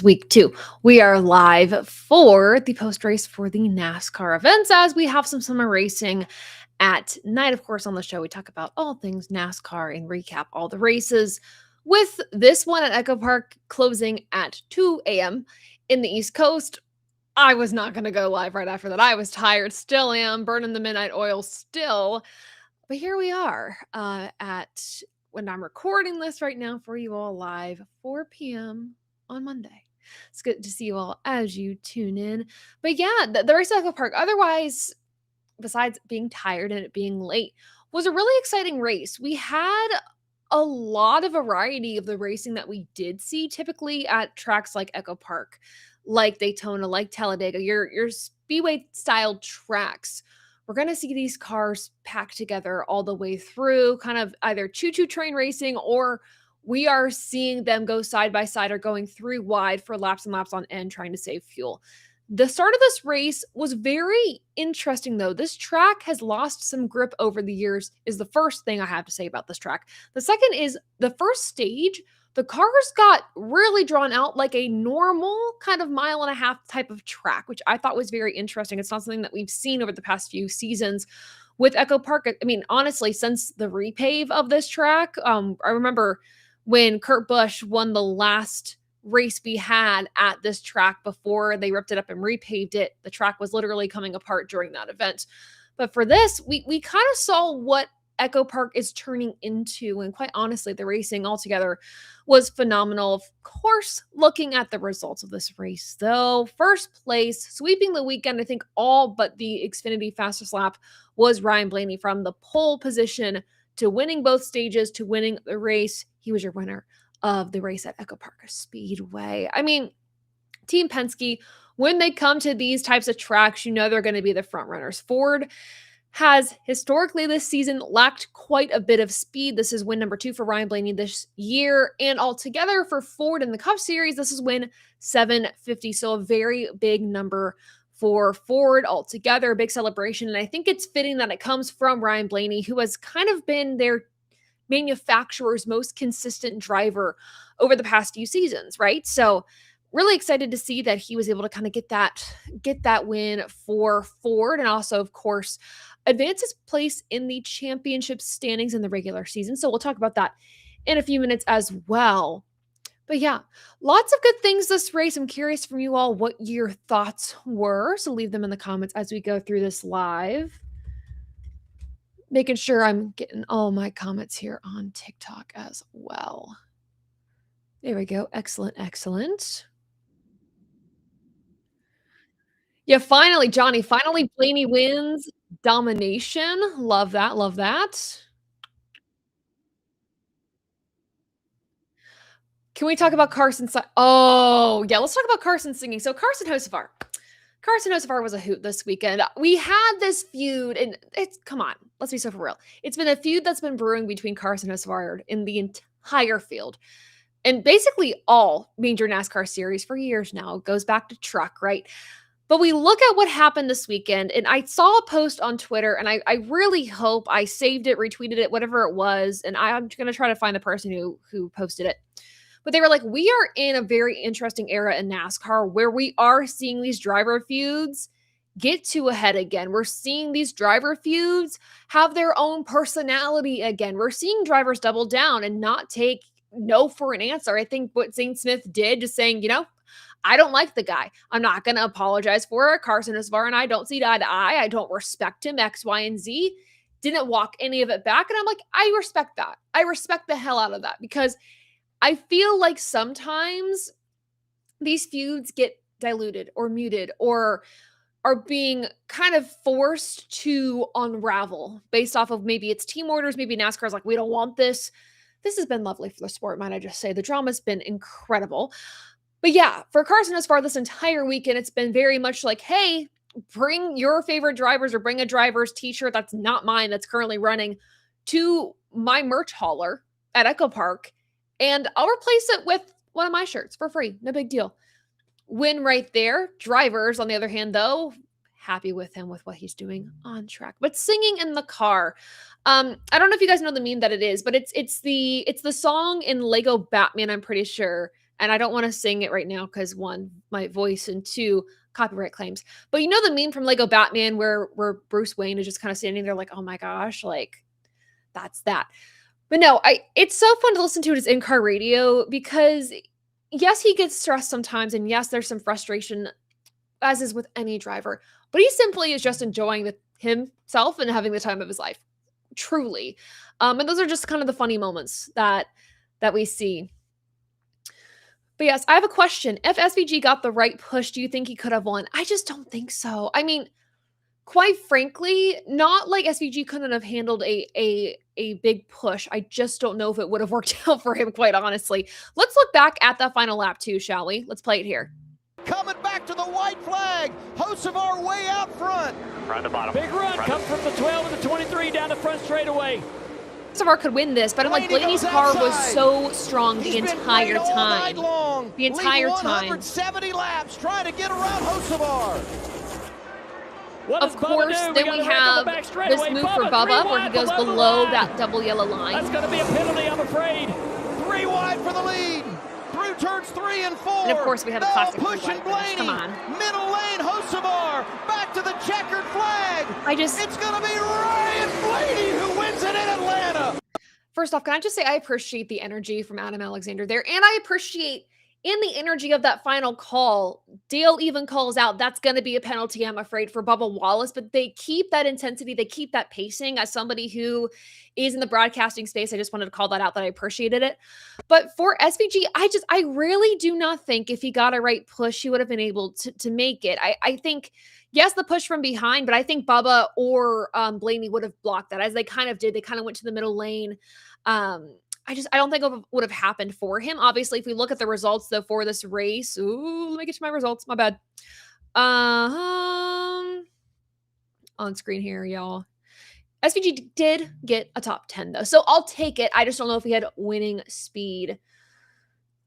Week 2. We are live for the post race for the NASCAR events as we have some summer racing at night. Of course, on the show, we talk about all things NASCAR and recap all the races. With this one at Echo Park closing at 2 a.m. in the East Coast, I was not going to go live right after that. I was tired, still am, burning the midnight oil still. But here we are at when I'm recording this right now for you all live, 4 p.m. on Monday. It's good to see you all as you tune in. But yeah, the race at Echo Park, otherwise, besides being tired and it being late, was a really exciting race. We had a lot of variety of the racing that we did see typically at tracks like Echo Park, like Daytona, like Talladega, your speedway style tracks. We're going to see these cars packed together all the way through, kind of either choo-choo train racing, or we are seeing them go side by side or going three wide for laps and laps on end trying to save fuel. The start of this race was very interesting, though. This track has lost some grip over the years, is the first thing I have to say about this track. The second is the first stage, the cars got really drawn out like a normal kind of mile and a half type of track, which I thought was very interesting. It's not something that we've seen over the past few seasons with Echo Park. I mean, honestly, since the repave of this track, I remember when Kurt Busch won the last race we had at this track before they ripped it up and repaved it. The track was literally coming apart during that event. But for this, we kind of saw what Echo Park is turning into. And quite honestly, the racing altogether was phenomenal. Of course, looking at the results of this race, though, first place, sweeping the weekend, I think all but the Xfinity fastest lap was Ryan Blaney from the pole position to winning both stages to winning the race. He was your winner of the race at Echo Park Speedway. I mean, Team Penske, when they come to these types of tracks, you know they're going to be the front runners. Ford has historically this season lacked quite a bit of speed. This is win number 2 for Ryan Blaney this year. And altogether for Ford in the Cup Series, this is win 750. So a very big number for Ford altogether, a big celebration. And I think it's fitting that it comes from Ryan Blaney, who has kind of been their manufacturer's most consistent driver over the past few seasons, right? So really excited to see that he was able to kind of get that win for Ford, and also, of course, advance his place in the championship standings in the regular season. So we'll talk about that in a few minutes as well. But yeah, lots of good things this race. I'm curious from you all what your thoughts were. So leave them in the comments as we go through this live. Making sure I'm getting all my comments here on TikTok as well. There we go. Excellent, excellent. Yeah, finally, Johnny, finally Blaney wins. Domination. Love that, love that. Can we talk about Carson oh, yeah, let's talk about Carson singing. So Carson Hocevar was a hoot this weekend. We had this feud, and it's come on, let's be so for real. It's been a feud that's been brewing between Carson Hocevar in the entire field, and basically all major NASCAR series for years now. It goes back to truck, right? But we look at what happened this weekend, and I saw a post on Twitter, and I really hope I saved it, retweeted it, whatever it was, and I'm going to try to find the person who posted it. But they were like, we are in a very interesting era in NASCAR where we are seeing these driver feuds get to a head again. We're seeing these driver feuds have their own personality again. We're seeing drivers double down and not take no for an answer. I think what Zane Smith did, just saying, I don't like the guy. I'm not going to apologize for it. Carson Hocevar and I don't see eye to eye. I don't respect him, X, Y, and Z. Didn't walk any of it back. And I'm like, I respect that. I respect the hell out of that, because I feel like sometimes these feuds get diluted or muted or are being kind of forced to unravel based off of maybe it's team orders, maybe NASCAR's like, we don't want this. This has been lovely for the sport, might I just say. The drama's been incredible. But yeah, for Carson Hocevar this entire weekend, it's been very much like, hey, bring your favorite drivers or bring a driver's t-shirt that's not mine, that's currently running, to my merch hauler at Echo Park, and I'll replace it with one of my shirts for free. No big deal. Win right there. Drivers, on the other hand, though, happy with him with what he's doing on track. But singing in the car. I don't know if you guys know the meme that it is, but it's the song in Lego Batman, I'm pretty sure, and I don't want to sing it right now because one, my voice, and two, copyright claims. But you know the meme from Lego Batman where Bruce Wayne is just kind of standing there like, oh my gosh, like that's that. But no, it's so fun to listen to his in-car radio because yes, he gets stressed sometimes, and yes, there's some frustration, as is with any driver, but he simply is just enjoying himself and having the time of his life. Truly. And those are just kind of the funny moments that we see. But yes, I have a question. If SVG got the right push, do you think he could have won? I just don't think so. I mean, quite frankly, not like SVG couldn't have handled a big push. I just don't know if it would have worked out for him, quite honestly. Let's look back at that final lap too, shall we? Let's play it here. Coming back to the white flag. Hocevar way out front. Front to bottom. Big run. Come from the 12 and the 23 down the front straightaway. Hocevar could win this, but I'm like, Blaney's car was so strong the entire time. The entire time. 170 laps trying to get around Hocevar. Of course, then we have this move for Bubba where he goes below that double yellow line. That's going to be a penalty, I'm afraid. 3 wide for the lead. Through turns 3 and 4. And of course, we have a classic pushing Blaney. Come on. Middle lane, Hocevar. Back to the checkered flag. It's going to be Ryan Blaney who wins it in Atlanta. First off, can I just say I appreciate the energy from Adam Alexander there, and I appreciate in the energy of that final call, Dale even calls out that's going to be a penalty, I'm afraid, for Bubba Wallace, but they keep that intensity, they keep that pacing. As somebody who is in the broadcasting space, I just wanted to call that out, that I appreciated it. But for SVG, I really do not think if he got a right push, he would have been able to make it. I think, yes, the push from behind, but I think Bubba or Blaney would have blocked that, as they kind of did. They kind of went to the middle lane. I don't think it would have happened for him. Obviously, if we look at the results, though, for this race, let me get to my results. My bad. On screen here, y'all. SVG did get a top 10, though, so I'll take it. I just don't know if he had winning speed.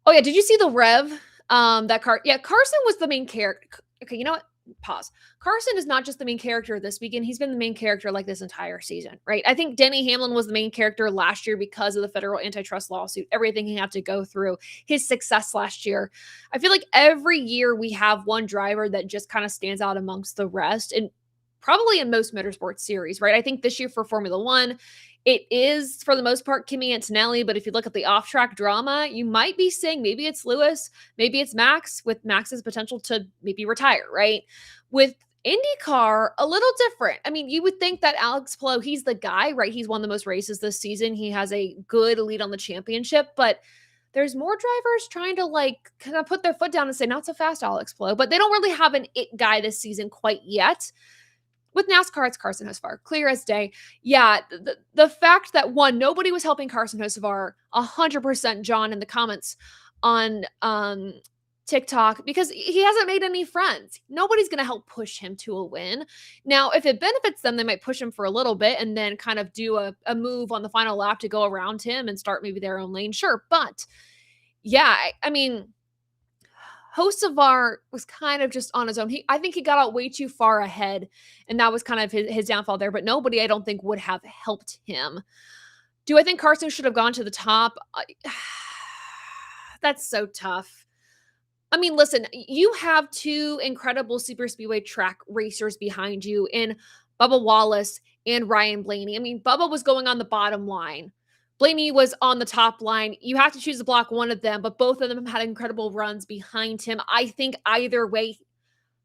Oh, yeah, did you see the rev? That car? Yeah, Carson was the main character. Okay, you know what? Pause. Carson is not just the main character this weekend. He's been the main character like this entire season, right? I think Denny Hamlin was the main character last year because of the federal antitrust lawsuit, everything he had to go through, his success last year. I feel like every year we have one driver that just kind of stands out amongst the rest, and probably in most motorsports series, right? I think this year for Formula One, it is, for the most part, Kimi Antonelli, but if you look at the off-track drama, you might be saying maybe it's Lewis, maybe it's Max, with Max's potential to maybe retire, right? With IndyCar, a little different. I mean, you would think that Alex Palou, he's the guy, right? He's won the most races this season. He has a good lead on the championship, but there's more drivers trying to like kind of put their foot down and say, not so fast, Alex Palou, but they don't really have an it guy this season quite yet. With NASCAR, it's Carson Hocevar, clear as day. Yeah, the fact that, one, nobody was helping Carson Hocevar, 100% John in the comments on TikTok, because he hasn't made any friends. Nobody's going to help push him to a win. Now, if it benefits them, they might push him for a little bit and then kind of do a move on the final lap to go around him and start maybe their own lane. Sure, but yeah, I mean, Hocevar was kind of just on his own. I think he got out way too far ahead, and that was kind of his downfall there. But nobody, I don't think, would have helped him. Do I think Carson should have gone to the top? That's so tough. I mean, listen, you have two incredible super speedway track racers behind you in Bubba Wallace and Ryan Blaney. I mean, Bubba was going on the bottom line. Blaney was on the top line. You have to choose to block one of them, but both of them had incredible runs behind him. I think either way,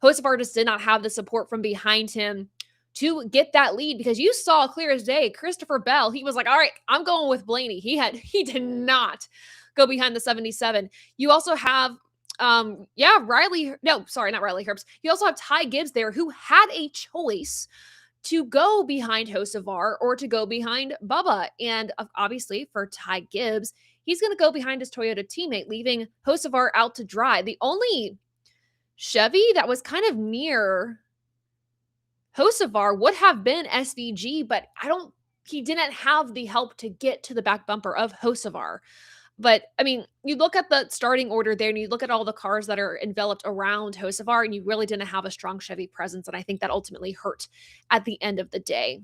Hocevar just did not have the support from behind him to get that lead, because you saw clear as day, Christopher Bell, he was like, all right, I'm going with Blaney. He did not go behind the 77. You also have not Riley Herbst. You also have Ty Gibbs there, who had a choice to go behind Hocevar or to go behind Bubba. And obviously for Ty Gibbs, he's going to go behind his Toyota teammate, leaving Hocevar out to dry. The only Chevy that was kind of near Hocevar would have been SVG, but he didn't have the help to get to the back bumper of Hocevar. But, I mean, you look at the starting order there and you look at all the cars that are enveloped around Hocevar, and you really didn't have a strong Chevy presence, and I think that ultimately hurt at the end of the day.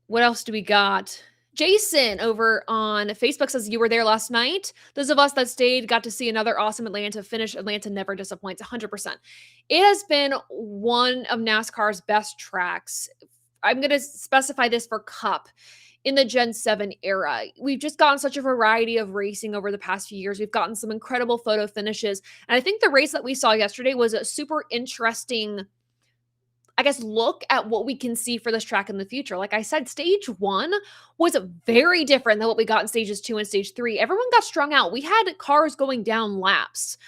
What else do we got? Jason over on Facebook says, you were there last night. Those of us that stayed got to see another awesome Atlanta finish. Atlanta never disappoints, 100%. It has been one of NASCAR's best tracks. I'm going to specify this for Cup in the Gen 7 era. We've just gotten such a variety of racing over the past few years. We've gotten some incredible photo finishes. And I think the race that we saw yesterday was a super interesting, I guess, look at what we can see for this track in the future. Like I said, stage 1 was very different than what we got in stages 2 and stage 3. Everyone got strung out. We had cars going down laps.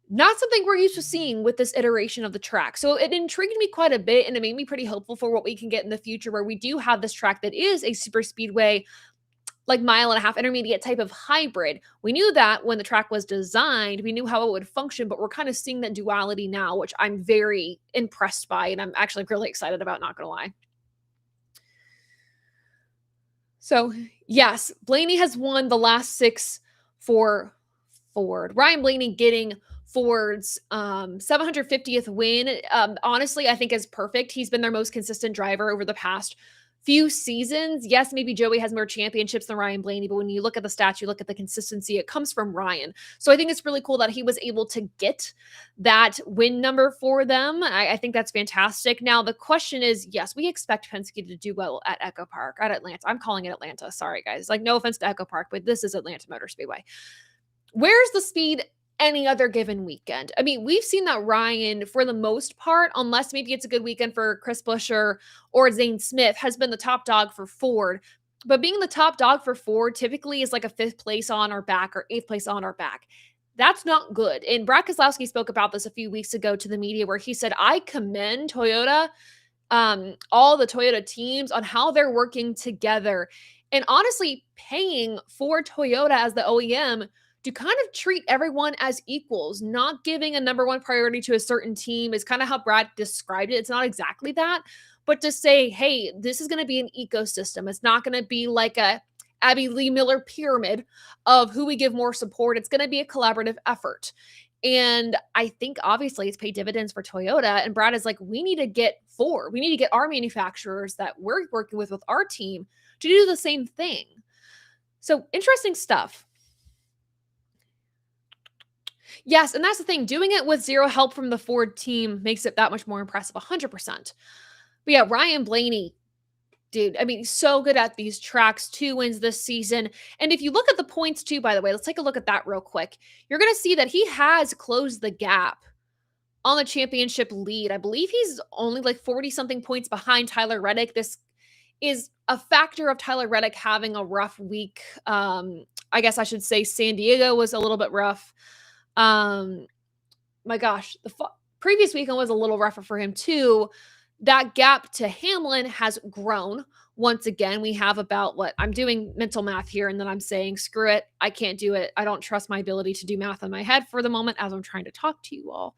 Not something we're used to seeing with this iteration of the track. So it intrigued me quite a bit, and it made me pretty hopeful for what we can get in the future, where we do have this track that is a super speedway, like mile and a half intermediate type of hybrid. We knew that when the track was designed, we knew how it would function, but we're kind of seeing that duality now, which I'm very impressed by, and I'm actually really excited about, not gonna lie. So yes, Blaney has won the last 6 for Ford. Ryan Blaney getting Ford's 750th win, honestly, I think is perfect. He's been their most consistent driver over the past few seasons. Yes, maybe Joey has more championships than Ryan Blaney, but when you look at the stats, you look at the consistency, it comes from Ryan. So I think it's really cool that he was able to get that win number for them. I think that's fantastic. Now, the question is, yes, we expect Penske to do well at Echo Park, at Atlanta. I'm calling it Atlanta. Sorry, guys. Like, no offense to Echo Park, but this is Atlanta Motor Speedway. Where's the speed any other given weekend? I mean, we've seen that Ryan, for the most part, unless maybe it's a good weekend for Chris Buescher or Zane Smith, has been the top dog for Ford. But being the top dog for Ford typically is like a 5th place on our back or 8th place on our back. That's not good. And Brad Keselowski spoke about this a few weeks ago to the media, where he said, I commend Toyota, all the Toyota teams, on how they're working together and honestly paying for Toyota as the OEM to kind of treat everyone as equals, not giving a number one priority to a certain team is kind of how Brad described it. It's not exactly that, but to say, hey, this is going to be an ecosystem. It's not going to be like a Abby Lee Miller pyramid of who we give more support. It's going to be a collaborative effort. And I think obviously it's paid dividends for Toyota. And Brad is like, we need to get Ford. We need to get our manufacturers that we're working with our team to do the same thing. So interesting stuff. Yes, and that's the thing. Doing it with zero help from the Ford team makes it that much more impressive, 100%. But yeah, Ryan Blaney, dude, I mean, he's so good at these tracks. 2 wins this season. And if you look at the points too, by the way, let's take a look at that real quick. You're going to see that he has closed the gap on the championship lead. I believe he's only like 40-something points behind Tyler Reddick. This is a factor of Tyler Reddick having a rough week. I guess I should say San Diego was a little bit rough. My gosh, the previous weekend was a little rougher for him too. That gap to Hamlin has grown. Once again, we have about what I'm doing mental math here, and then I'm saying, screw it. I can't do it. I don't trust my ability to do math in my head for the moment as I'm trying to talk to you all.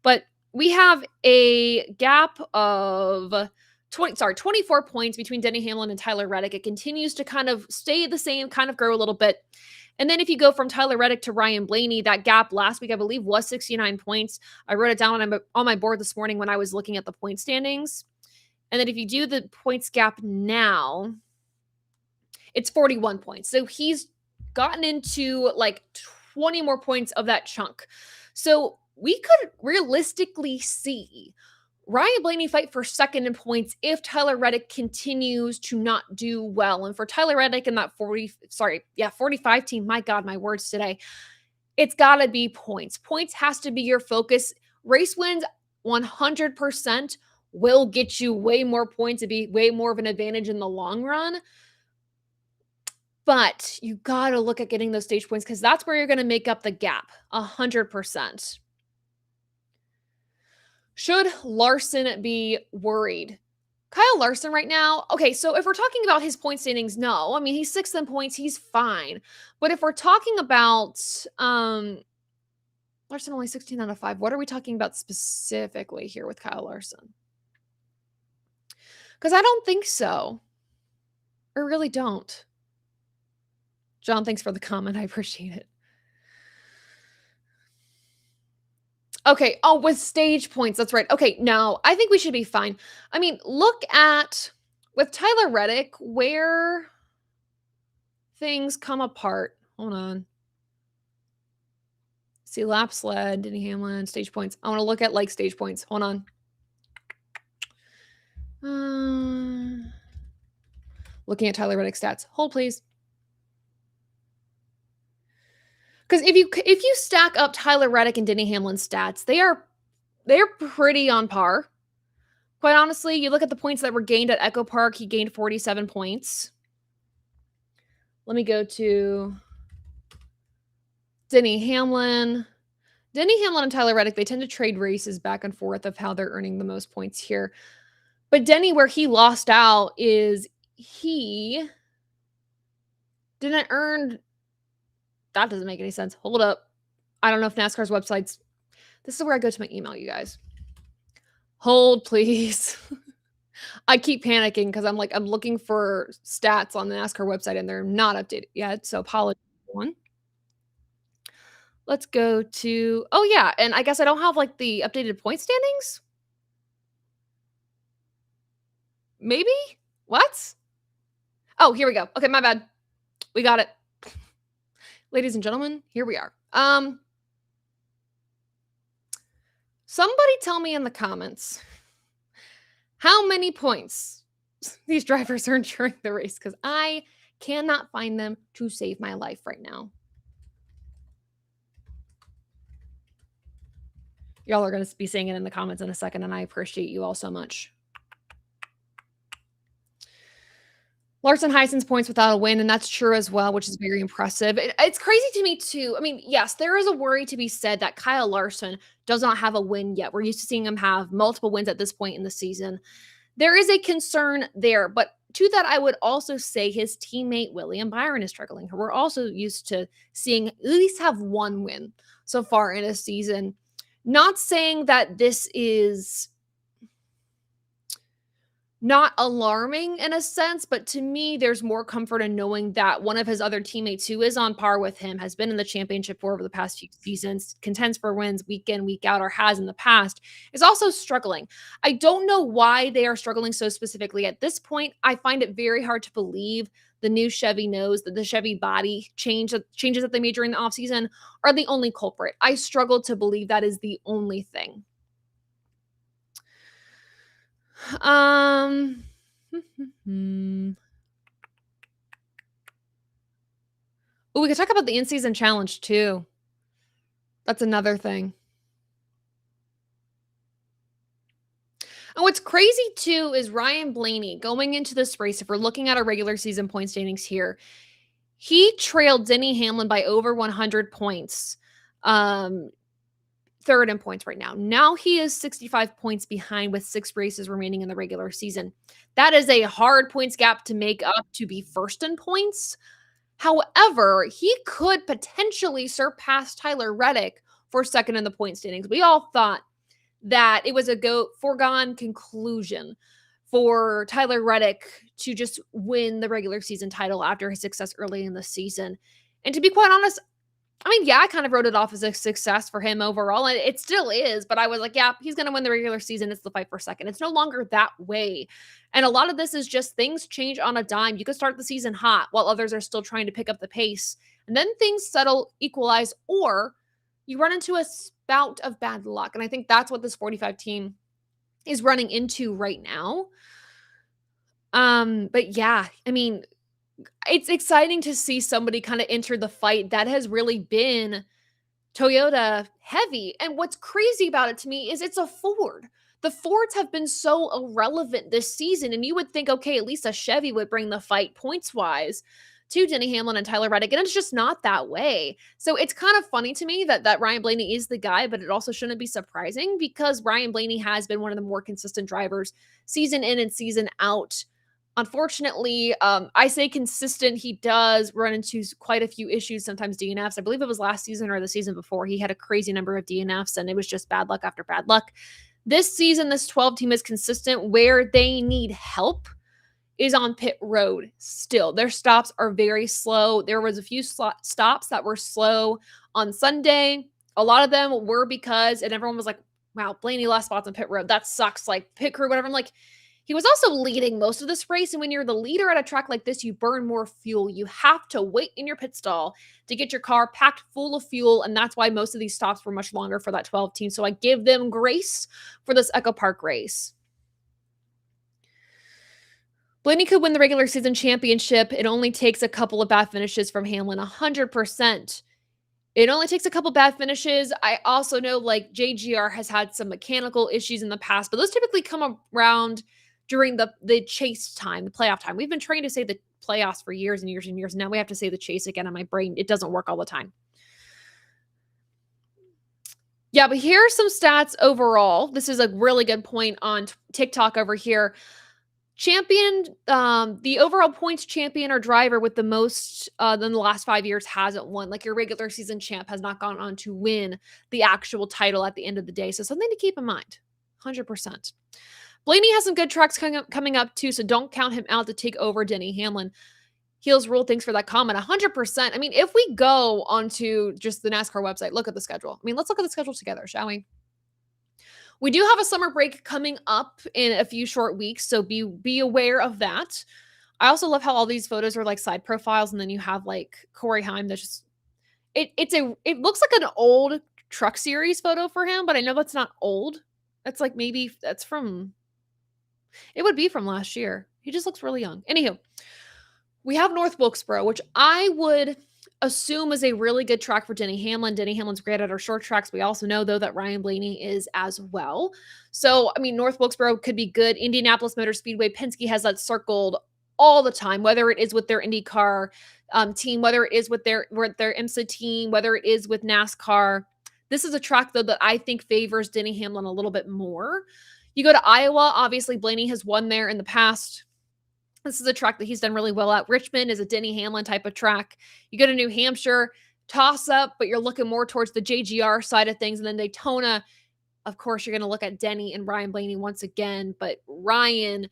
But we have a gap of 24 points between Denny Hamlin and Tyler Reddick. It continues to kind of stay the same, kind of grow a little bit. And then if you go from Tyler Reddick to Ryan Blaney, that gap last week, I believe, was 69 points. I wrote it down on my board this morning when I was looking at the point standings. And then if you do the points gap now, it's 41 points. So he's gotten into like 20 more points of that chunk. So we could realistically see Ryan Blaney fight for second in points if Tyler Reddick continues to not do well. And for Tyler Reddick in that 45 team, my God, my words today, it's got to be points. Points has to be your focus. Race wins 100% will get you way more points and be way more of an advantage in the long run. But you got to look at getting those stage points because that's where you're going to make up the gap 100%. Should Larson be worried? Kyle Larson right now, okay, so if we're talking about his point standings, no. I mean, he's 6th in points, he's fine. But if we're talking about Larson only 16 out of 5, what are we talking about specifically here with Kyle Larson? Because I don't think so. I really don't. John, thanks for the comment. I appreciate it. Okay. Oh, with stage points. That's right. Okay. No, I think we should be fine. I mean, look at with Tyler Reddick, where things come apart. Hold on. See, laps led, Denny Hamlin, stage points. I want to look at like stage points. Hold on. Looking at Tyler Reddick's stats. Hold, please. Because if you stack up Tyler Reddick and Denny Hamlin's stats, they're pretty on par. Quite honestly, you look at the points that were gained at Echo Park, he gained 47 points. Let me go to Denny Hamlin. Denny Hamlin and Tyler Reddick, they tend to trade races back and forth of how they're earning the most points here. But Denny, where he lost out is he didn't earn. That doesn't make any sense. Hold up. I don't know if NASCAR's websites. This is where I go to my email, you guys. Hold, please. I keep panicking because I'm looking for stats on the NASCAR website and they're not updated yet. So apologies, everyone. Let's go to, oh yeah, and I guess I don't have like the updated point standings. Maybe? What? Oh, here we go. Okay, my bad. We got it. Ladies and gentlemen, here we are. Somebody tell me in the comments how many points these drivers earned during the race, because I cannot find them to save my life right now. Y'all are going to be seeing it in the comments in a second, and I appreciate you all so much. Larson Heisen's points without a win, and that's true as well, which is very impressive. It's crazy to me, too. I mean, yes, there is a worry to be said that Kyle Larson does not have a win yet. We're used to seeing him have multiple wins at this point in the season. There is a concern there, but to that, I would also say his teammate William Byron is struggling. We're also used to seeing at least have one win so far in a season. Not saying that this is not alarming in a sense, but to me, there's more comfort in knowing that one of his other teammates who is on par with him, has been in the championship for over the past few seasons, contends for wins week in, week out, or has in the past, is also struggling. I don't know why they are struggling so specifically at this point. I find it very hard to believe the new Chevy knows that the Chevy body changes that they made during the offseason are the only culprit. I struggle to believe that is the only thing. Oh, we could talk about the in-season challenge too. That's another thing. And what's crazy too is Ryan Blaney going into this race. If we're looking at our regular season point standings here, he trailed Denny Hamlin by over 100 points. Third in points right now. Now he is 65 points behind with 6 races remaining in the regular season. That is a hard points gap to make up to be first in points. However, he could potentially surpass Tyler Reddick for second in the point standings. We all thought that it was a foregone conclusion for Tyler Reddick to just win the regular season title after his success early in the season. And to be quite honest, I mean, yeah, I kind of wrote it off as a success for him overall, and it still is, but I was like, yeah, he's going to win the regular season. It's the fight for second. It's no longer that way. And a lot of this is just things change on a dime. You could start the season hot while others are still trying to pick up the pace, and then things settle, equalize, or you run into a spout of bad luck. And I think that's what this 45 team is running into right now. But yeah, I mean, it's exciting to see somebody kind of enter the fight that has really been Toyota heavy. And what's crazy about it to me is it's a Ford. The Fords have been so irrelevant this season. And you would think, okay, at least a Chevy would bring the fight points wise to Denny Hamlin and Tyler Reddick. And it's just not that way. So it's kind of funny to me that Ryan Blaney is the guy, but it also shouldn't be surprising because Ryan Blaney has been one of the more consistent drivers season in and season out. Unfortunately, I say consistent. He does run into quite a few issues, sometimes DNFs. I believe it was last season or the season before. He had a crazy number of DNFs, and it was just bad luck after bad luck. This season, this 12 team is consistent. Where they need help is on pit road still. Their stops are very slow. There was a few stops that were slow on Sunday. A lot of them were because, and everyone was like, wow, Blaney lost spots on pit road. That sucks. Like pit crew, whatever. I'm like, He was also leading most of this race, and when you're the leader at a track like this, you burn more fuel. You have to wait in your pit stall to get your car packed full of fuel, and that's why most of these stops were much longer for that 12 team. So I give them grace for this Echo Park race. Blaney could win the regular season championship. It only takes a couple of bad finishes from Hamlin, 100%. It only takes a couple bad finishes. I also know like JGR has had some mechanical issues in the past, but those typically come around during the chase time, the playoff time. We've been trying to say the playoffs for years and years and years. Now we have to say the chase again in my brain. It doesn't work all the time. Yeah, but here are some stats overall. This is a really good point on TikTok over here. The overall points champion or driver with the most in the last 5 years hasn't won. Like your regular season champ has not gone on to win the actual title at the end of the day. So something to keep in mind, 100%. Blaney has some good tracks coming up too, so don't count him out to take over Denny Hamlin. Heels Rule, thanks for that comment. 100%. I mean, if we go onto just the NASCAR website, look at the schedule. I mean, let's look at the schedule together, shall we? We do have a summer break coming up in a few short weeks, so be aware of that. I also love how all these photos are like side profiles, and then you have like Corey Haim. That's just it looks like an old Truck Series photo for him, but I know that's not old. That's like maybe that's from. It would be from last year. He just looks really young. Anywho, we have North Wilkesboro, which I would assume is a really good track for Denny Hamlin. Denny Hamlin's great at our short tracks. We also know, though, that Ryan Blaney is as well. So, I mean, North Wilkesboro could be good. Indianapolis Motor Speedway, Penske has that circled all the time, whether it is with their IndyCar team, whether it is with their IMSA team, whether it is with NASCAR. This is a track, though, that I think favors Denny Hamlin a little bit more. You go to Iowa, obviously Blaney has won there in the past. This is a track that he's done really well at. Richmond is a Denny Hamlin type of track. You go to New Hampshire, toss up, but you're looking more towards the JGR side of things. And then Daytona, of course, you're going to look at Denny and Ryan Blaney once again. But Ryan,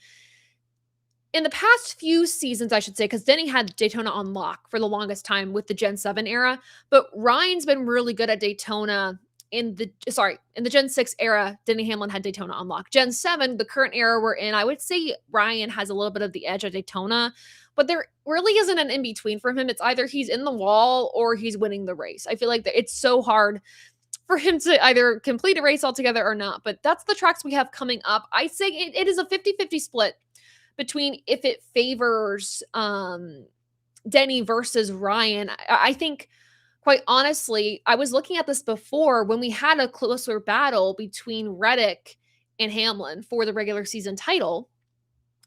in the past few seasons, I should say, because Denny had Daytona on lock for the longest time with the Gen 7 era. But Ryan's been really good at Daytona. In the Gen 6 era, Denny Hamlin had Daytona on lock. Gen 7, the current era we're in, I would say Ryan has a little bit of the edge at Daytona, but there really isn't an in-between for him. It's either he's in the wall or he's winning the race. I feel like it's so hard for him to either complete a race altogether or not, but that's the tracks we have coming up. I say it is a 50-50 split between if it favors Denny versus Ryan. I think, quite honestly, I was looking at this before when we had a closer battle between Reddick and Hamlin for the regular season title.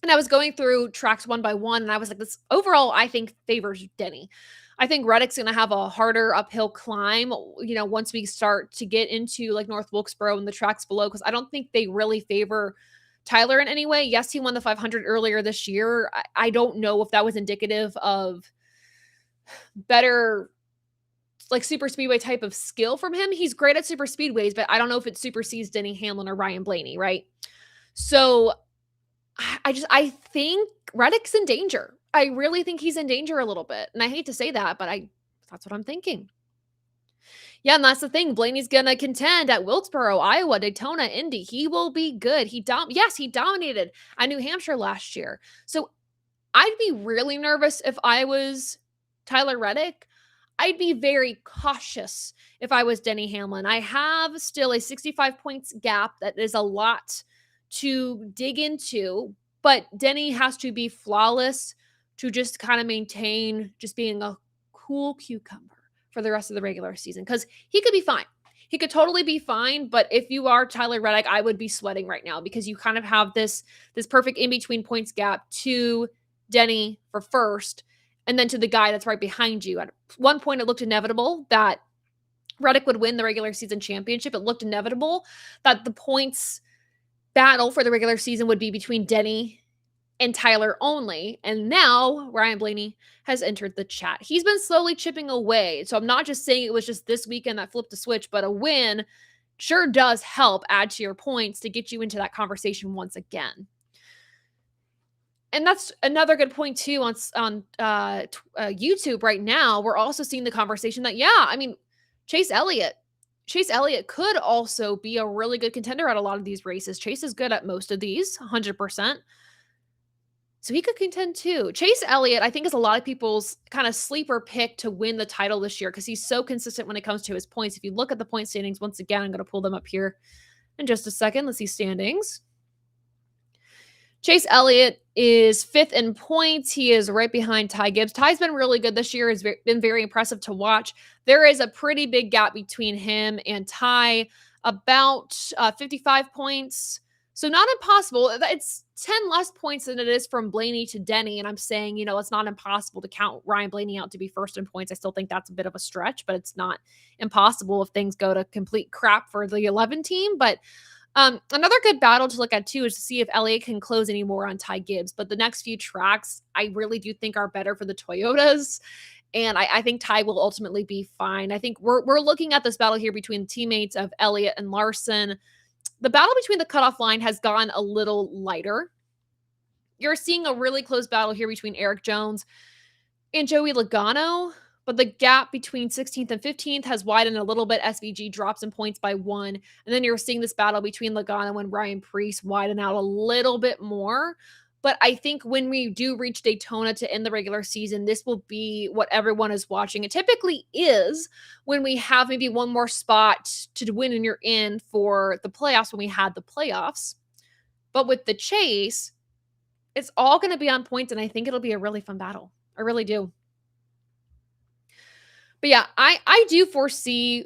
And I was going through tracks one by one, and I was like, this overall, I think, favors Denny. I think Reddick's going to have a harder uphill climb, once we start to get into like North Wilkesboro and the tracks below, because I don't think they really favor Tyler in any way. Yes, he won the 500 earlier this year. I don't know if that was indicative of better like super speedway type of skill from him. He's great at super speedways, but I don't know if it supersedes Denny Hamlin or Ryan Blaney, right? So I think Reddick's in danger. I really think he's in danger a little bit. And I hate to say that, but that's what I'm thinking. Yeah, and that's the thing. Blaney's going to contend at Wilkesboro, Iowa, Daytona, Indy. He will be good. He dominated at New Hampshire last year. So I'd be really nervous if I was Tyler Reddick. I'd be very cautious if I was Denny Hamlin. I have still a 65 points gap that is a lot to dig into, but Denny has to be flawless to just kind of maintain just being a cool cucumber for the rest of the regular season, because he could be fine. He could totally be fine, but if you are Tyler Reddick, I would be sweating right now because you kind of have this perfect in-between points gap to Denny for first, and then to the guy that's right behind you. At one point, it looked inevitable that Reddick would win the regular season championship. It looked inevitable that the points battle for the regular season would be between Denny and Tyler only. And now Ryan Blaney has entered the chat. He's been slowly chipping away. So I'm not just saying it was just this weekend that flipped the switch, but a win sure does help add to your points to get you into that conversation once again. And that's another good point too on YouTube right now. We're also seeing the conversation that, Chase Elliott Chase Elliott could also be a really good contender at a lot of these races. Chase is good at most of these, 100%. So he could contend too. Chase Elliott, I think, is a lot of people's kind of sleeper pick to win the title this year because he's so consistent when it comes to his points. If you look at the point standings, once again, I'm going to pull them up here in just a second. Let's see standings. Chase Elliott is 5th in points. He is right behind Ty Gibbs. Ty's been really good this year. It's been very impressive to watch. There is a pretty big gap between him and Ty, about 55 points. So not impossible. It's 10 less points than it is from Blaney to Denny. And I'm saying, it's not impossible to count Ryan Blaney out to be first in points. I still think that's a bit of a stretch, but it's not impossible if things go to complete crap for the 11 team. But another good battle to look at too is to see if Elliott can close any more on Ty Gibbs. But the next few tracks, I really do think are better for the Toyotas. And I think Ty will ultimately be fine. I think we're looking at this battle here between teammates of Elliott and Larson. The battle between the cutoff line has gone a little lighter. You're seeing a really close battle here between Eric Jones and Joey Logano, but the gap between 16th and 15th has widened a little bit. SVG drops in points by 1. And then you're seeing this battle between Logano and Ryan Preece widen out a little bit more. But I think when we do reach Daytona to end the regular season, this will be what everyone is watching. It typically is when we have maybe one more spot to win and you're in for the playoffs when we had the playoffs. But with the chase, it's all going to be on points, and I think it'll be a really fun battle. I really do. But yeah, I do foresee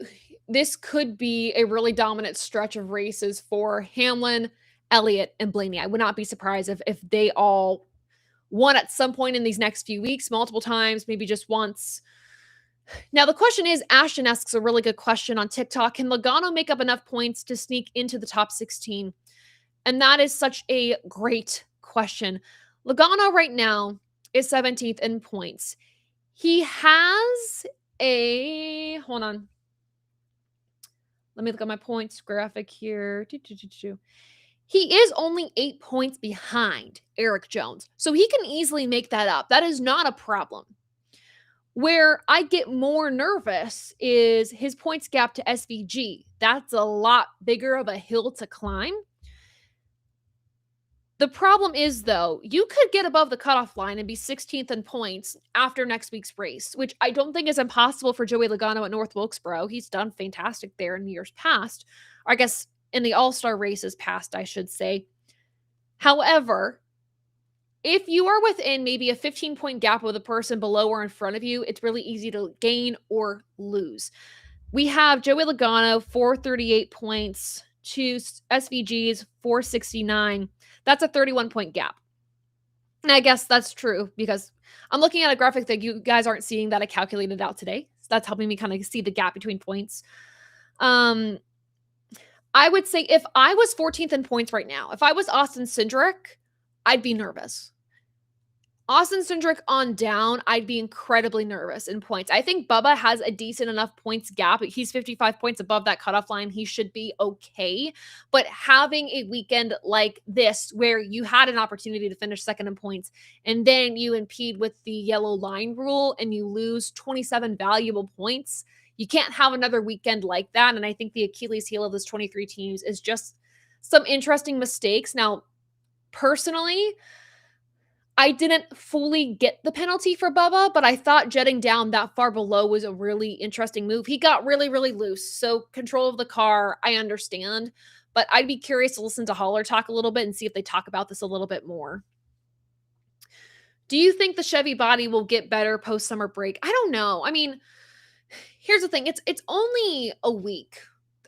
this could be a really dominant stretch of races for Hamlin, Elliott, and Blaney. I would not be surprised if they all won at some point in these next few weeks, multiple times, maybe just once. Now, the question is, Ashton asks a really good question on TikTok. Can Logano make up enough points to sneak into the top 16? And that is such a great question. Logano right now is 17th in points. He has hold on. Let me look at my points graphic here. He is only 8 points behind Eric Jones. So he can easily make that up. That is not a problem. Where I get more nervous is his points gap to SVG. That's a lot bigger of a hill to climb. The problem is, though, you could get above the cutoff line and be 16th in points after next week's race, which I don't think is impossible for Joey Logano at North Wilkesboro. He's done fantastic there in years past, or I guess in the All-Star races past, I should say. However, if you are within maybe a 15-point gap with a person below or in front of you, it's really easy to gain or lose. We have Joey Logano, 438 points, to SVG's 469. That's a 31-point gap. And I guess that's true because I'm looking at a graphic that you guys aren't seeing that I calculated out today. So that's helping me kind of see the gap between points. I would say if I was 14th in points right now, if I was Austin Cindric, I'd be nervous. Austin Cindric on down, I'd be incredibly nervous in points. I think Bubba has a decent enough points gap. He's 55 points above that cutoff line. He should be okay. But having a weekend like this where you had an opportunity to finish second in points and then you impede with the yellow line rule and you lose 27 valuable points, you can't have another weekend like that. And I think the Achilles heel of this 23 teams is just some interesting mistakes. Now, personally, I didn't fully get the penalty for Bubba, but I thought jetting down that far below was a really interesting move. He got really, really loose. So control of the car, I understand. But I'd be curious to listen to Holler talk a little bit and see if they talk about this a little bit more. Do you think the Chevy body will get better post-summer break? I don't know. I mean, here's the thing. It's only a week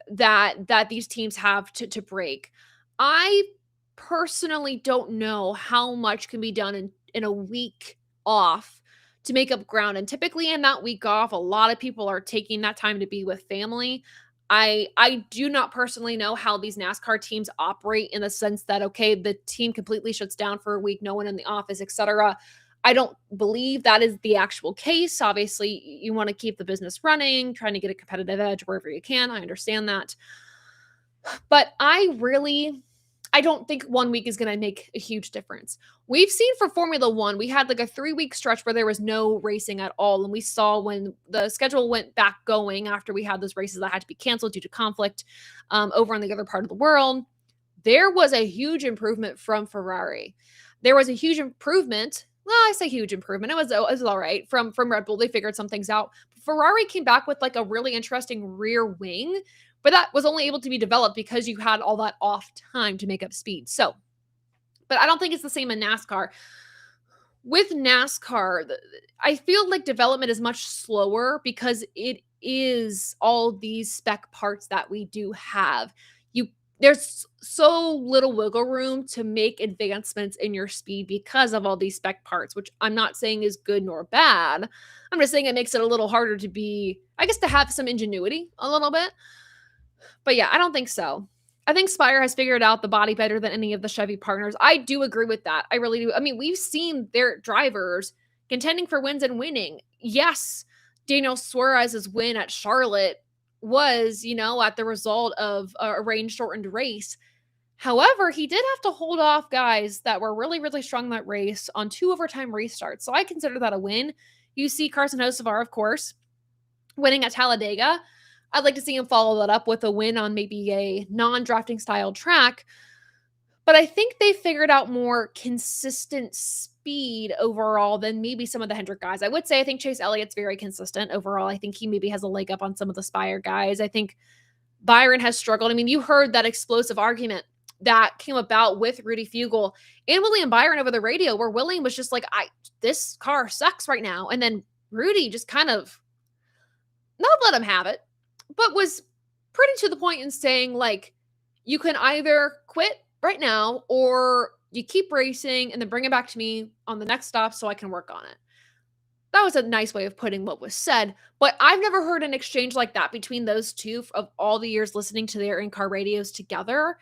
that these teams have to break. I personally don't know how much can be done in a week off to make up ground. And typically in that week off, a lot of people are taking that time to be with family. I do not personally know how these NASCAR teams operate in the sense that, okay, the team completely shuts down for a week, no one in the office, etc. I don't believe that is the actual case. Obviously, you want to keep the business running, trying to get a competitive edge wherever you can. I understand that. But I I don't think 1 week is gonna make a huge difference. We've seen for Formula 1, we had, like, a 3-week stretch where there was no racing at all, and we saw when the schedule went back going after we had those races that had to be canceled due to conflict, over on the other part of the world, there was a huge improvement from Ferrari. There was a huge improvement. Well, I say huge improvement. It was all right from Red Bull. They figured some things out. Ferrari came back with like a really interesting rear wing, but that was only able to be developed because you had all that off time to make up speed. So, but I don't think it's the same in NASCAR. With NASCAR, I feel like development is much slower because it is all these spec parts that we do have. You There's so little wiggle room to make advancements in your speed because of all these spec parts, which I'm not saying is good nor bad. I'm just saying it makes it a little harder to be, I guess, to have some ingenuity a little bit. But yeah, I don't think so. I think Spire has figured out the body better than any of the Chevy partners. I do agree with that. I really do. I mean, we've seen their drivers contending for wins and winning. Yes, Daniel Suarez's win at Charlotte was, at the result of a rain shortened race. However, he did have to hold off guys that were really, really strong in that race on 2 overtime restarts. So I consider that a win. You see Carson Hocevar, of course, winning at Talladega. I'd like to see him follow that up with a win on maybe a non-drafting style track. But I think they figured out more consistent speed overall than maybe some of the Hendrick guys. I would say I think Chase Elliott's very consistent overall. I think he maybe has a leg up on some of the Spire guys. I think Byron has struggled. I mean, you heard that explosive argument that came about with Rudy Fugle and William Byron over the radio, where William was just like, this car sucks right now. And then Rudy just kind of not let him have it, but was pretty to the point in saying, like, you can either quit right now or you keep racing and then bring it back to me on the next stop so I can work on it. That was a nice way of putting what was said, but I've never heard an exchange like that between those two of all the years listening to their in-car radios together,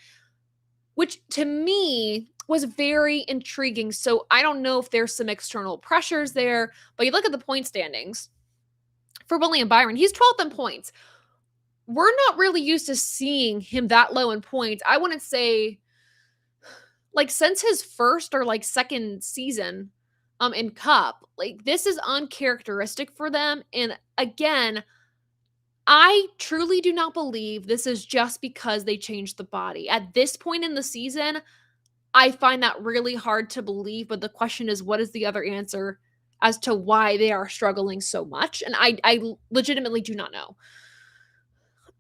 which to me was very intriguing. So I don't know if there's some external pressures there, but you look at the point standings for William Byron, he's 12th in points. We're not really used to seeing him that low in points. I wouldn't say, like, since his first or like second season in Cup, like, this is uncharacteristic for them. And again, I truly do not believe this is just because they changed the body. At this point in the season, I find that really hard to believe, but the question is, what is the other answer as to why they are struggling so much? And I legitimately do not know.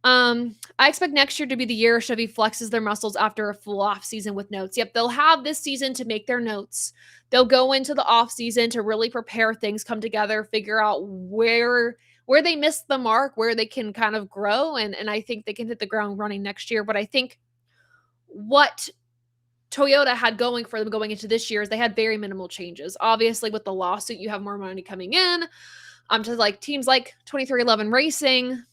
I expect next year to be the year Chevy flexes their muscles after a full off season with notes. Yep, they'll have this season to make their notes. They'll go into the off season to really prepare things, come together, figure out where they missed the mark, where they can kind of grow, and I think they can hit the ground running next year. But I think what Toyota had going for them going into this year is they had very minimal changes. Obviously, with the lawsuit, you have more money coming in. To like teams like 2311 Racing.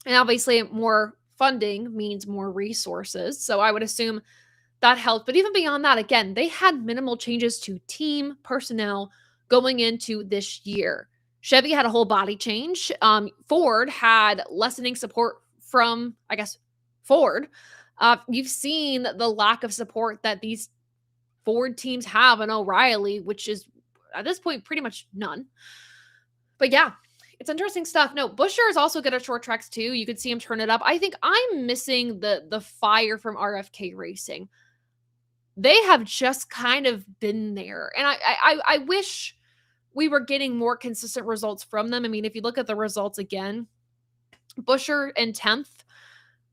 And obviously more funding means more resources. So I would assume that helped. But even beyond that, again, they had minimal changes to team personnel going into this year. Chevy had a whole body change. Ford had lessening support from, I guess, Ford. You've seen the lack of support that these Ford teams have in O'Reilly, which is at this point pretty much none. But yeah, it's interesting stuff. No, Buescher is also good at short tracks too. You could see him turn it up. I think I'm missing the fire from RFK Racing. They have just kind of been there. And I wish we were getting more consistent results from them. I mean, if you look at the results again, Buescher in 10th,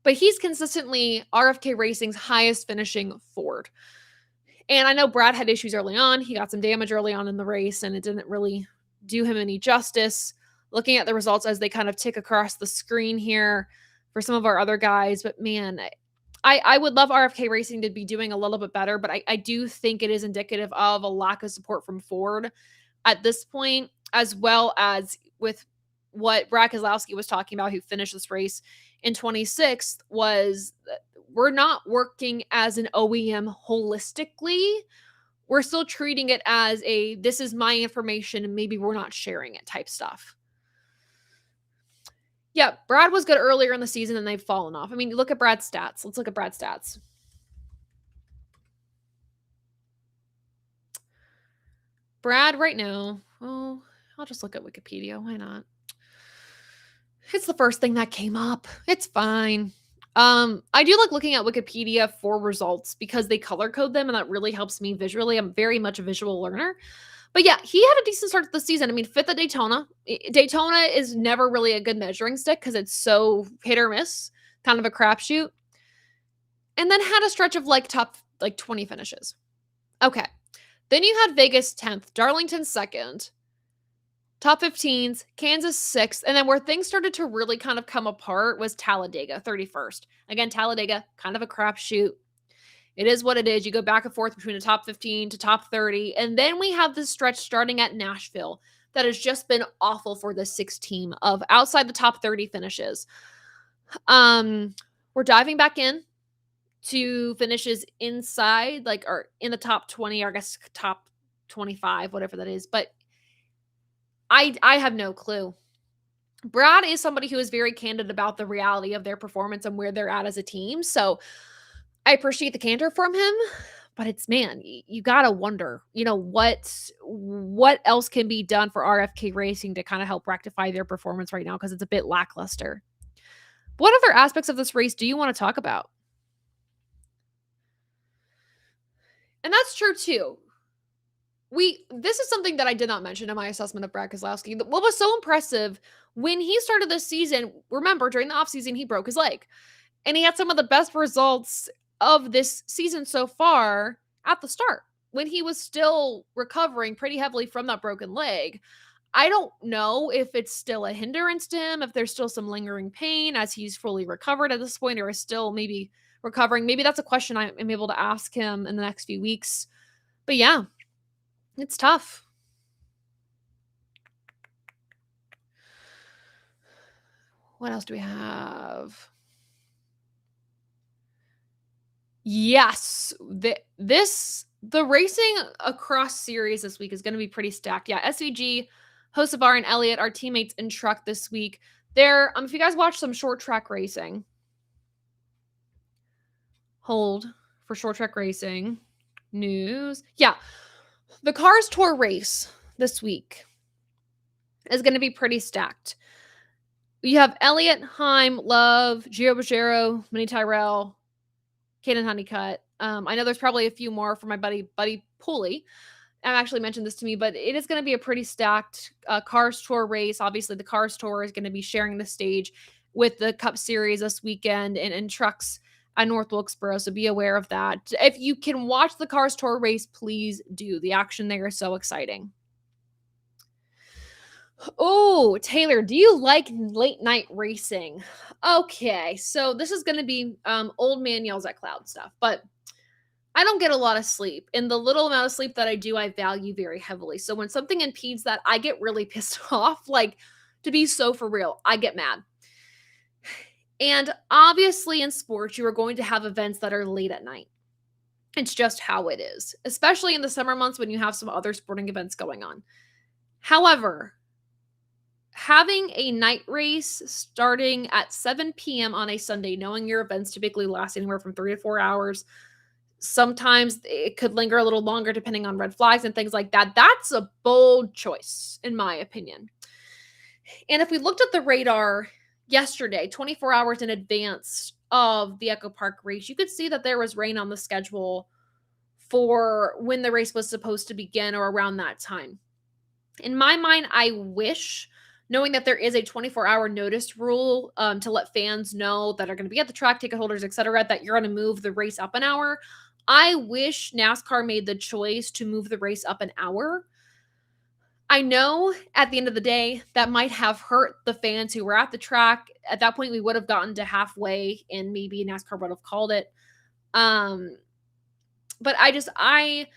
but he's consistently RFK Racing's highest finishing Ford. And I know Brad had issues early on. He got some damage early on in the race, and it didn't really do him any justice. Looking at the results as they kind of tick across the screen here for some of our other guys. But man, I would love RFK Racing to be doing a little bit better, but I do think it is indicative of a lack of support from Ford at this point, as well as with what Brad Keselowski was talking about, who finished this race in 26th, was we're not working as an OEM holistically. We're still treating it as this is my information and maybe we're not sharing it type stuff. Yeah, Brad was good earlier in the season and they've fallen off. I mean, look at Brad's stats. Let's look at Brad's stats. Brad right now. Oh, I'll just look at Wikipedia. Why not? It's the first thing that came up. It's fine. I do like looking at Wikipedia for results because they color code them and that really helps me visually. I'm very much a visual learner. But yeah, he had a decent start to the season. I mean, fifth at Daytona. Daytona is never really a good measuring stick because it's so hit or miss, kind of a crapshoot. And then had a stretch of like top 20 finishes. Okay. Then you had Vegas 10th, Darlington 2nd, top 15s, Kansas 6th, and then where things started to really kind of come apart was Talladega 31st. Again, Talladega, kind of a crapshoot. It is what it is. You go back and forth between the top 15 to top 30. And then we have this stretch starting at Nashville that has just been awful for the 6 team of outside the top 30 finishes. We're diving back in to finishes inside, or in the top 20, or I guess top 25, whatever that is. But I have no clue. Brad is somebody who is very candid about the reality of their performance and where they're at as a team. So I appreciate the candor from him, but it's, man, you gotta wonder, what else can be done for RFK Racing to kind of help rectify their performance right now because it's a bit lackluster. What other aspects of this race do you want to talk about? And that's true too. This is something that I did not mention in my assessment of Brad Keselowski. What was so impressive when he started this season, remember during the offseason, he broke his leg. And he had some of the best results of this season so far at the start when he was still recovering pretty heavily from that broken leg. I don't know if it's still a hindrance to him, if there's still some lingering pain as he's fully recovered at this point or is still maybe recovering. Maybe that's a question I am able to ask him in the next few weeks. But yeah, it's tough. What else do we have? Yes, the racing across series this week is going to be pretty stacked. Yeah, SVG, Hocevar, and Elliott are teammates in truck this week. There, if you guys watch some short track racing, hold for short track racing news. Yeah, the Cars Tour race this week is going to be pretty stacked. You have Elliott, Heim, Love, Gio Bajero, Minnie Tyrell, Caden Honeycutt. I know there's probably a few more for my buddy Pooley. I've actually mentioned this to me, but it is going to be a pretty stacked Cars Tour race. Obviously, the Cars Tour is going to be sharing the stage with the Cup Series this weekend and trucks at North Wilkesboro, so be aware of that. If you can watch the Cars Tour race, please do. The action there is so exciting. Oh, Taylor, do you like late night racing? Okay, so this is going to be old man yells at cloud stuff, but I don't get a lot of sleep. And the little amount of sleep that I do, I value very heavily. So when something impedes that, I get really pissed off. Like, to be so for real, I get mad. And obviously in sports, you are going to have events that are late at night. It's just how it is, especially in the summer months when you have some other sporting events going on. However, having a night race starting at 7 p.m. on a Sunday, knowing your events typically last anywhere from 3 to 4 hours, sometimes it could linger a little longer depending on red flags and things like that. That's a bold choice, in my opinion. And if we looked at the radar yesterday, 24 hours in advance of the Echo Park race, you could see that there was rain on the schedule for when the race was supposed to begin or around that time. In my mind, I wish, knowing that there is a 24-hour notice rule to let fans know that are going to be at the track, ticket holders, etc., that you're going to move the race up an hour. I wish NASCAR made the choice to move the race up an hour. I know at the end of the day, that might have hurt the fans who were at the track. At that point, we would have gotten to halfway and maybe NASCAR would have called it. But I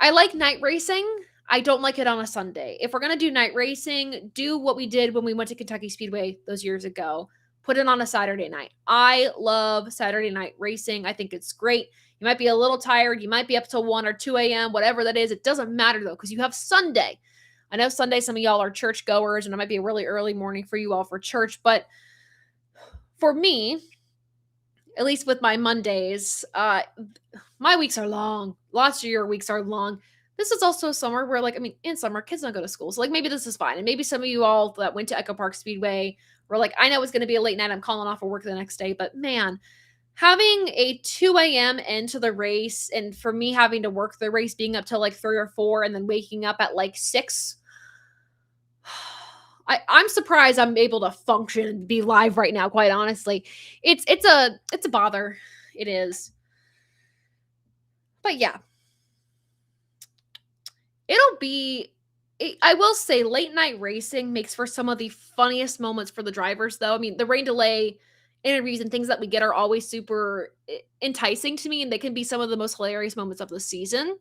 like night racing. I don't like it on a Sunday. If we're going to do night racing, do what we did when we went to Kentucky Speedway those years ago. Put it on a Saturday night. I love Saturday night racing. I think it's great. You might be a little tired. You might be up till 1 or 2 a.m., whatever that is. It doesn't matter, though, because you have Sunday. I know Sunday, some of y'all are church goers, and it might be a really early morning for you all for church. But for me, at least with my Mondays, my weeks are long. Lots of your weeks are long. this is also summer where, like, I mean, in summer, kids don't go to school. So, like, maybe this is fine. And maybe some of you all that went to Echo Park Speedway were like, I know it's going to be a late night. I'm calling off of work the next day. But man, having a 2 a.m. into the race, and for me having to work the race being up till like 3 or 4 and then waking up at like 6, I'm surprised I'm able to function and be live right now, quite honestly. It's a bother. It is. But yeah. It'll be I will say late night racing makes for some of the funniest moments for the drivers, though. I mean, the rain delay interviews and things that we get are always super enticing to me, and they can be some of the most hilarious moments of the season.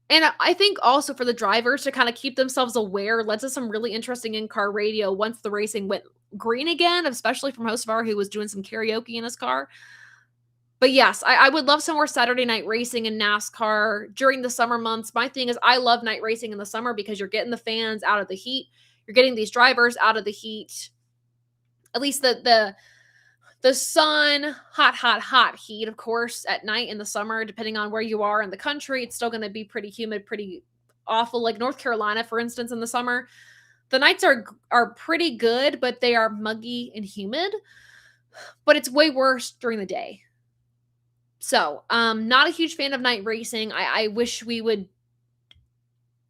And I think also for the drivers to kind of keep themselves aware led to some really interesting in-car radio once the racing went green again, especially from Hocevar, who was doing some karaoke in his car. But yes, I would love some more Saturday night racing in NASCAR during the summer months. My thing is I love night racing in the summer because you're getting the fans out of the heat. You're getting these drivers out of the heat. At least the sun, hot heat, of course, at night in the summer, depending on where you are in the country, it's still going to be pretty humid, pretty awful. Like North Carolina, for instance, in the summer, the nights are pretty good, but they are muggy and humid. But it's way worse during the day. So, not a huge fan of night racing. I wish we would,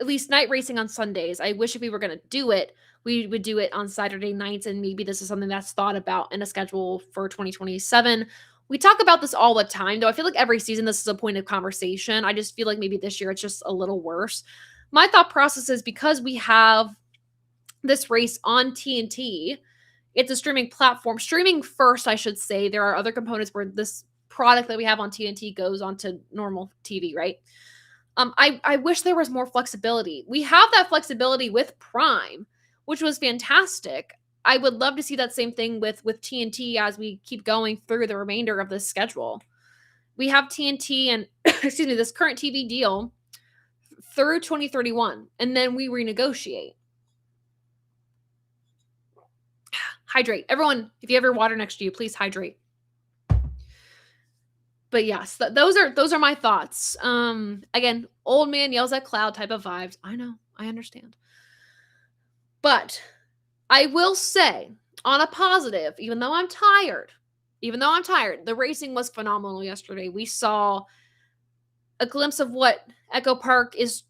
at least night racing on Sundays. I wish if we were going to do it, we would do it on Saturday nights. And maybe this is something that's thought about in a schedule for 2027. We talk about this all the time, though. I feel like every season this is a point of conversation. I just feel like maybe this year it's just a little worse. My thought process is because we have this race on TNT, it's a streaming platform. Streaming first, I should say. There are other components where this product that we have on TNT goes onto normal TV, right? I wish there was more flexibility. We have that flexibility with Prime, which was fantastic. I would love to see that same thing with TNT as we keep going through the remainder of this schedule. We have TNT and excuse me, this current TV deal through 2031, and then we renegotiate. Hydrate. Everyone, if you have your water next to you, please hydrate. But yes, those are my thoughts. Again, old man yells at cloud type of vibes. I know, I understand. But I will say, on a positive, even though I'm tired, the racing was phenomenal yesterday. We saw a glimpse of what Echo Park is,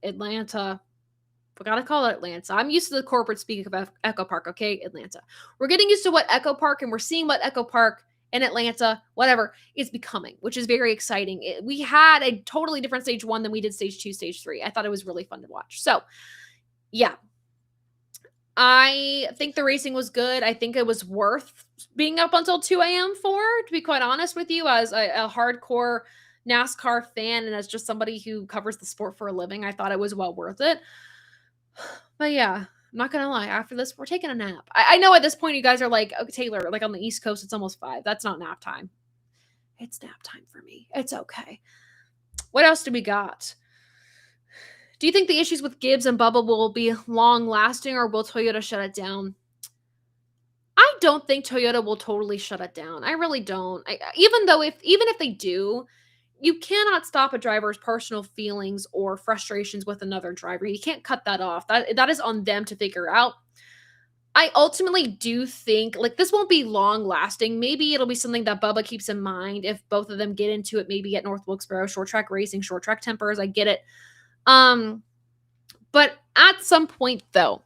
Atlanta. Forgot to call it Atlanta. I'm used to the corporate speak of Echo Park, okay? Atlanta. We're getting used to what Echo Park, and we're seeing what Echo Park in Atlanta, whatever, is becoming, which is very exciting. We had a totally different stage 1 than we did stage 2, stage 3. I thought it was really fun to watch. So, yeah. I think the racing was good. I think it was worth being up until 2 a.m. for, to be quite honest with you, as a hardcore NASCAR fan and as just somebody who covers the sport for a living. I thought it was well worth it. But yeah, I'm not gonna lie. After this, we're taking a nap. I know at this point you guys are like, oh, Taylor, like on the East Coast, it's almost 5. That's not nap time. It's nap time for me. It's okay. What else do we got? Do you think the issues with Gibbs and Bubba will be long lasting, or will Toyota shut it down? I don't think Toyota will totally shut it down. I really don't. Even if they do, you cannot stop a driver's personal feelings or frustrations with another driver. You can't cut that off. That is on them to figure out. I ultimately do think like this won't be long lasting. Maybe it'll be something that Bubba keeps in mind if both of them get into it, maybe at North Wilkesboro, short track racing, short track tempers. I get it. But at some point though,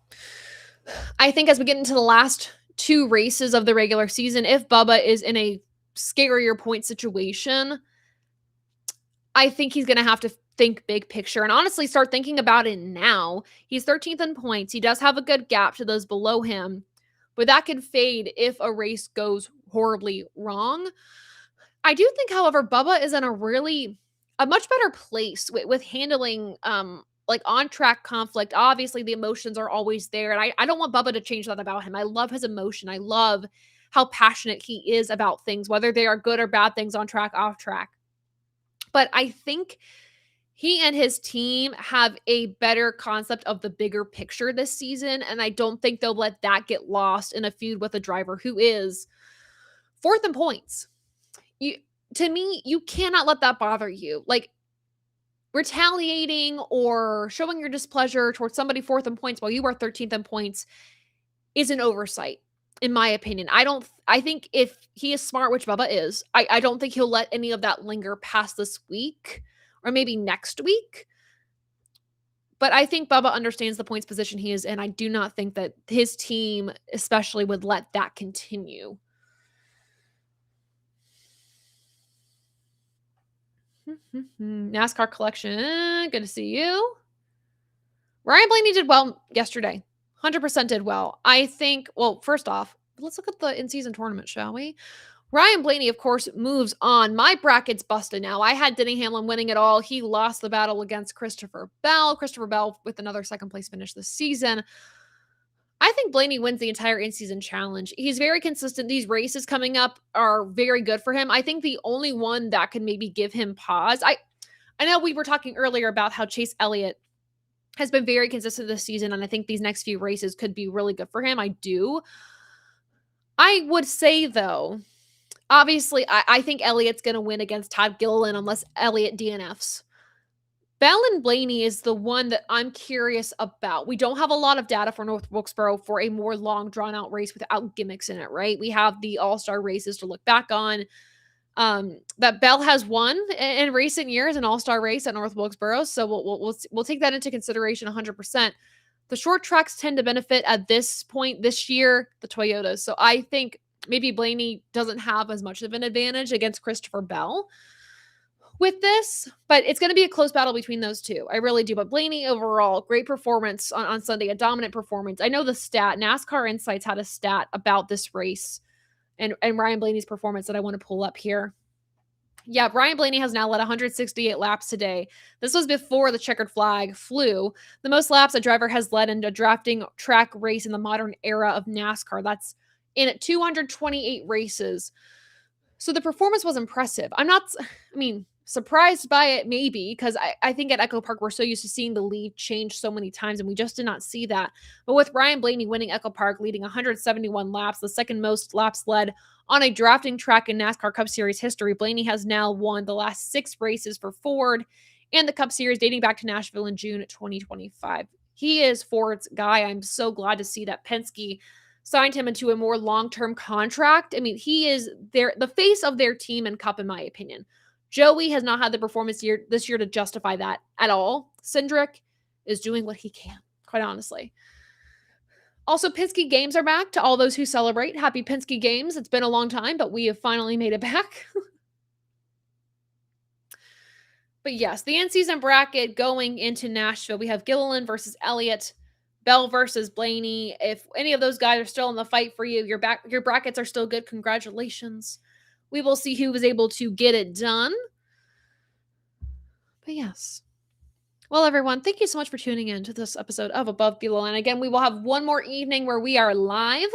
I think as we get into the last 2 races of the regular season, if Bubba is in a scarier point situation, I think he's going to have to think big picture and honestly start thinking about it now. He's 13th in points. He does have a good gap to those below him, but that can fade if a race goes horribly wrong. I do think, however, Bubba is in a much better place with handling like on-track conflict. Obviously, the emotions are always there, and I don't want Bubba to change that about him. I love his emotion. I love how passionate he is about things, whether they are good or bad things on track, off track. But I think he and his team have a better concept of the bigger picture this season, and I don't think they'll let that get lost in a feud with a driver who is 4th in points. To me, you cannot let that bother you. Like, retaliating or showing your displeasure towards somebody 4th in points while you are 13th in points is an oversight, in my opinion. I think if he is smart, which Bubba is, I don't think he'll let any of that linger past this week or maybe next week. But I think Bubba understands the points position he is in. I do not think that his team especially would let that continue. NASCAR collection, good to see you. Ryan Blaney did well yesterday. 100% did well. I think, well, first off, let's look at the in-season tournament, shall we? Ryan Blaney, of course, moves on. My bracket's busted now. I had Denny Hamlin winning it all. He lost the battle against Christopher Bell. Christopher Bell with another second-place finish this season. I think Blaney wins the entire in-season challenge. He's very consistent. These races coming up are very good for him. I think the only one that could maybe give him pause, I know we were talking earlier about how Chase Elliott has been very consistent this season, and I think these next few races could be really good for him. I do. I would say, though, obviously, I think Elliott's going to win against Todd Gilliland unless Elliott DNFs. Bell and Blaney is the one that I'm curious about. We don't have a lot of data for North Wilkesboro for a more long, drawn-out race without gimmicks in it, right? We have the all-star races to look back on. That Bell has won in recent years, an all-star race at North Wilkesboro, so we'll take that into consideration 100%. The short tracks tend to benefit at this point this year, the Toyotas. So I think maybe Blaney doesn't have as much of an advantage against Christopher Bell with this, but it's going to be a close battle between those two. I really do. But Blaney overall, great performance on Sunday, a dominant performance. I know the stat, NASCAR Insights had a stat about this race and Ryan Blaney's performance that I want to pull up here. Yeah, Ryan Blaney has now led 168 laps today. This was before the checkered flag flew. The most laps a driver has led in a drafting track race in the modern era of NASCAR. That's in 228 races. So the performance was impressive. Surprised by it maybe, because I think at Echo Park we're so used to seeing the lead change so many times, and we just did not see that. But with Ryan Blaney winning Echo Park, leading 171 laps, the second most laps led on a drafting track in NASCAR Cup Series history, Blaney has now won the last 6 races for Ford and the Cup Series dating back to Nashville in June 2025. He is Ford's guy. I'm so glad to see that Penske signed him into a more long-term contract. I mean, he is the face of their team and Cup, in my opinion. Joey has not had the performance this year to justify that at all. Cindric is doing what he can, quite honestly. Also, Penske Games are back. To all those who celebrate, happy Penske Games. It's been a long time, but we have finally made it back. But yes, the in-season bracket going into Nashville, we have Gilliland versus Elliott, Bell versus Blaney. If any of those guys are still in the fight for you, your brackets are still good. Congratulations. We will see who was able to get it done. But yes. Well, everyone, thank you so much for tuning in to this episode of Above, Below. And again, we will have one more evening where we are live.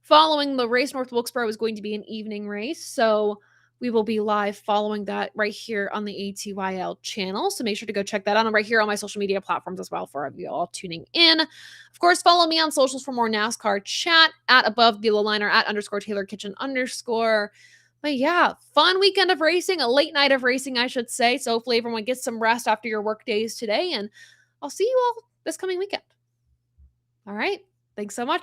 Following the race, North Wilkesboro is going to be an evening race. So we will be live following that right here on the ATYL channel. So make sure to go check that out. I'm right here on my social media platforms as well for you all tuning in. Of course, follow me on socials for more NASCAR chat at Above, Below Line or at _Taylor Kitchen _. But yeah, fun weekend of racing, a late night of racing, I should say. So hopefully everyone gets some rest after your work days today. And I'll see you all this coming weekend. All right. Thanks so much.